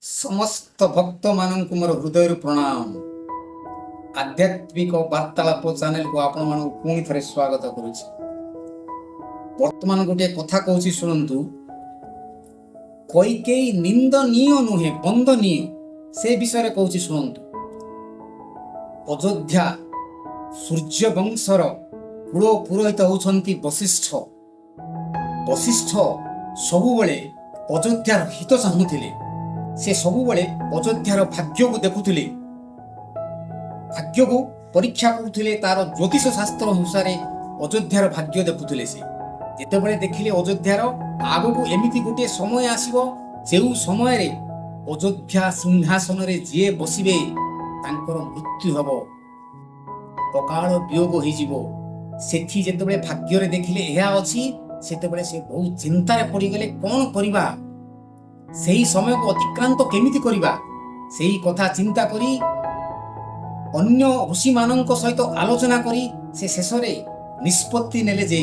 समस्त भक्त मान मोर हृदय प्रणाम। आध्यात्मिक वार्तालाप चैनल को आपण मान पुणी थे स्वागत करुछि। वर्तमान गोटे कथा कहूँ शुणु। कैकेयी निंदनीय नुहे बंदनीय से विषय कहूँ शुणु। अयोध्या सूर्यवंशर कुल पुरोहित होउछंती वशिष्ठ। वशिष्ठ सबुबले अयोध्यार हित चाहूथिले। से सबुबले अयोध्यार भाग्य को देखुथिले, भाग्य को परीक्षा करुथिले। तार ज्योतिष शास्त्र अनुसार अयोध्यार भाग्य देखुथिले। से जेतेबेले देखिले अयोध्यार आगको एमिति गोटे समय आसीबो जेउ समय रे अयोध्या सिंहासन रे जे बसिबे तांकर मृत्यु हबो, अकाल वियोग होई जिवो। सेठी जेतेबेले भाग्य रे देखिले एहा अछि, सेतेबेले से बहुत चिंता रे पड़ी गेले। कोन करिबा, सेही समय को अतिक्रांत केमिति करिबा, सेही कथा चिंता करी अन्य ऋषि मानक सहित आलोचना करी से शेषरे निष्पत्ति नेले जे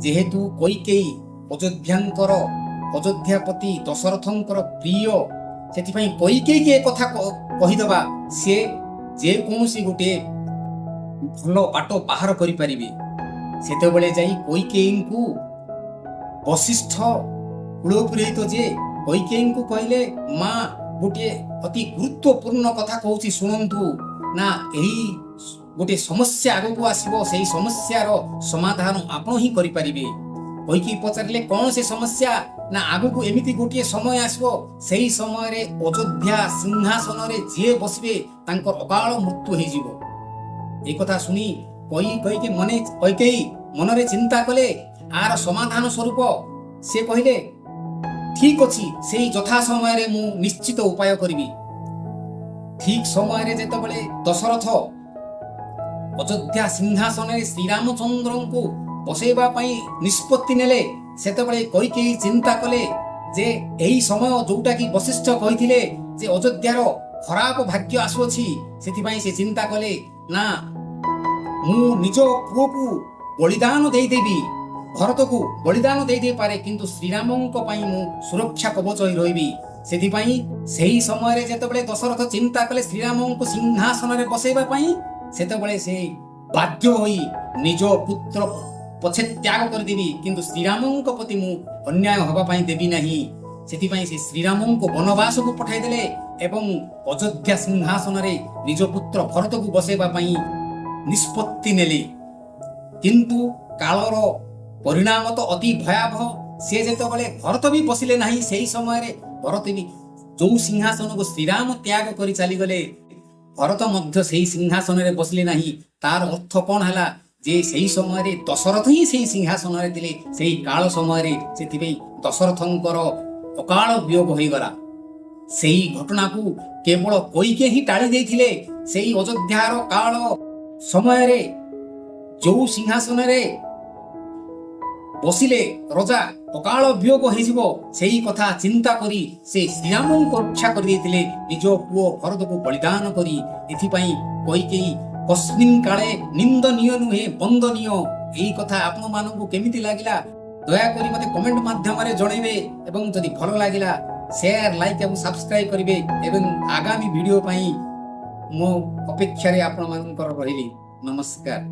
जेहेतु कैकेयी अयोध्यांकर अयोध्यापति दशरथंकर प्रिय, सेथिपई कैकेयी के कथा कहिदबा से जे कोनोसी गोटे भलो बाटो बाहर करि परिबे। सेतेबेले जाई कैकेयी को वशिष्ठ कुलपुरोहित जे कैकेयी को कहले, माँ गोटे अति गुरुत्वपूर्ण कथा कहूँ शुणु ना। यही गोटे समस्या आग को आसो, से समस्यार समाधान आपण ही करें। कैकेयी पचारे कौन से समस्या ना, आग को एमती गोटे समय आसो, से समय रे अयोध्या सिंहासन रे जे बसबे तांकर अकाल मृत्यु हो। एक कथा शुणी कैकेयी मन रे चिंता कले। आर समाधान स्वरूप से कहले, ठीक अच्छी से यथा समय रे मु निश्चित उपाय करिबी। ठीक समय रे जेतेबेले दशरथ अयोध्या सिंहासन रे श्री रामचंद्र को बसैबा पई निष्पत्ति नेले, सेतेबेले कैकेयी चिंता कले जे एही समय जोटा कि वशिष्ठ कहिथिले जे अयोध्यार खराब भाग्य आसुछि, सेथिपई से चिंता कले ना मु निज पुओ को बलिदान देई देबी, भरत को बलिदान दे दे पारे, किंतु श्रीरामंक पई मु सुरक्षा कवच होई रहिबी। सेथिपई सेही समय रे जेतेबेले दशरथ चिंता कले श्रीरामंक सिंहासन रे बसैबा पई, सेतेबेले से बाध्य होई निज पुत्र पछे त्याग कर देबी, किंतु श्रीरामंक प्रति मु अन्याय होबा पई देबी नाही। सेथिपई से श्रीरामंक वनवास को पठाई देले एवं अयोध्या सिंहासन रे निज पुत्र भरत को बसैबा पई निष्पत्ति नेले। किंतु कालर परिणाम तो अति भयावह। से जेतेबेले भरत भी बसिले नाही, सेही समय रे भरत भी जो सिंहासन को श्रीराम त्याग करी चली गले, भरत मध्य सेही सिंहासन रे बसिले नाही। तार अर्थ कोन हला जे सेही समय रे दशरथ ही सेही सिंहासन रे थिले, सेही काल समय रे सेथिबे दशरथंकर अकाल वियोग होई गला। सेही घटना को केवल कैकेयी ही टाली देथिले। सेही अयोध्यार काल समय रे जो सिंहासन रे बसिले रजा अकाल वियोग होइजिवो, सेही कथा चिंता करी से श्रीराम को रक्षा कर देथिले, निज पुओ भरत को बलिदान करी। एथिपई कैकेयी कस्मिन काले निंदनीय नुहे बंदनीय। एही कथा आपण मानकु केमिति लागिला दया करी मते कमेंट माध्यम रे जणैबे, एवं जदि भलो लागिला शेयर लाइक एवं सब्सक्राइब करिवे। एवं आगामी वीडियो पई मो अपेक्षा रे आपण मानकर रहिली। नमस्कार।